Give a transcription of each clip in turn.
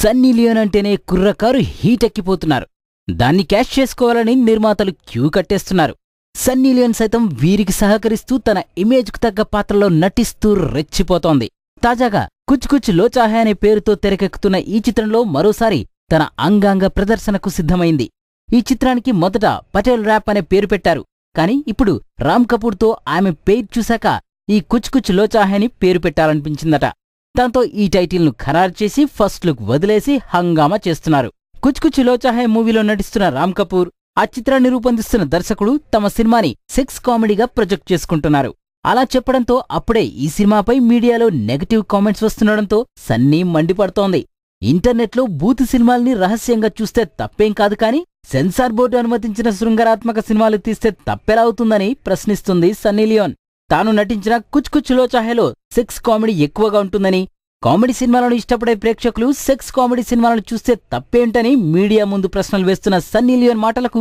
Sunny Leone అంటేనే కుర్రకారు హీటెక్కిపోతున్నారు. దాన్ని క్యాష్ చేసుకోవాలని నిర్మాతలు క్యూ కట్టేస్తున్నారు. సన్నీ లియోన్ సైతం వీరికి సహకరిస్తూ తన ఇమేజ్కు తగ్గ పాత్రలో నటిస్తూ రెచ్చిపోతోంది. తాజాగా కుచ్ కుచ్ లోచా హై అనే పేరుతో తెరకెక్కుతున్న ఈ చిత్రంలో మరోసారి తన అంగాంగ ప్రదర్శనకు సిద్ధమైంది. ఈ చిత్రానికి మొదట పటేల్ ర్యాప్ అనే పేరు పెట్టారు. కాని ఇప్పుడు రామ్ కపూర్తో ఆమె పేరు చూశాక ఈ కుచ్ కుచ్ లోచా హై అని పేరు పెట్టాలనిపించిందట. దాంతో ఈ టైటిల్ను ఖరారు చేసి ఫస్ట్ లుక్ వదిలేసి హంగామా చేస్తున్నారు. కుచ్ కుచ్ లోచా హై మూవీలో నటిస్తున్న రామ్ కపూర్, ఆ చిత్రాన్ని రూపొందిస్తున్న దర్శకుడు తమ సినిమాని సెక్స్ కామెడీగా ప్రొజెక్ట్ చేసుకుంటున్నారు. అలా చెప్పడంతో అప్పుడే ఈ సినిమాపై మీడియాలో నెగటివ్ కామెంట్స్ వస్తుండడంతో సన్నీ మండిపడుతోంది. ఇంటర్నెట్లో బూతు సినిమాల్ని రహస్యంగా చూస్తే తప్పేం కాదు, కానీ సెన్సార్ బోర్డు అనుమతించిన శృంగారాత్మక సినిమాలు తీస్తే తప్పెలా అవుతుందని ప్రశ్నిస్తుంది సన్నీ లియోన్. తాను నటించిన కుచ్ కుచ్ లోచా హైలో సెక్స్ కామెడీ ఎక్కువగా ఉంటుందని, కామెడీ సినిమాలను ఇష్టపడే ప్రేక్షకులు సెక్స్ కామెడీ సినిమాలను చూస్తే తప్పేంటని మీడియా ముందు ప్రశ్నలు వేస్తున్న సన్నీ లియోన్ మాటలకు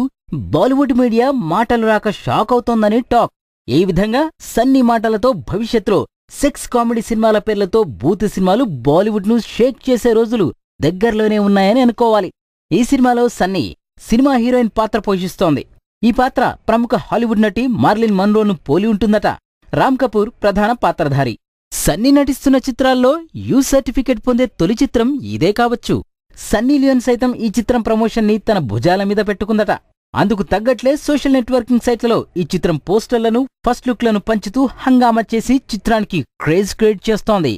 బాలీవుడ్ మీడియా మాటలు రాక షాక్ అవుతోందని టాక్. ఈ విధంగా సన్నీ మాటలతో భవిష్యత్తులో సెక్స్ కామెడీ సినిమాల పేర్లతో బూత్ సినిమాలు బాలీవుడ్ను షేక్ చేసే రోజులు దగ్గరలోనే ఉన్నాయని అనుకోవాలి. ఈ సినిమాలో సన్నీ సినిమా హీరోయిన్ పాత్ర పోషిస్తోంది. ఈ పాత్ర ప్రముఖ హాలీవుడ్ నటి మార్లిన్ మన్రోను పోలి ఉంటుందట. రామ్ కపూర్ ప్రధాన పాత్రధారి. సన్నీ నటిస్తున్న చిత్రాల్లో యూ సర్టిఫికెట్ పొందే తొలి చిత్రం ఇదే కావచ్చు. సన్నీ లియోన్ సైతం ఈ చిత్రం ప్రమోషన్ని తన భుజాల మీద పెట్టుకుందట. అందుకు తగ్గట్లే సోషల్ నెట్వర్కింగ్ సైట్లలో ఈ చిత్రం పోస్టర్లను, ఫస్ట్ లుక్లను పంచుతూ హంగామా చేసి చిత్రానికి క్రేజ్ క్రియేట్ చేస్తోంది.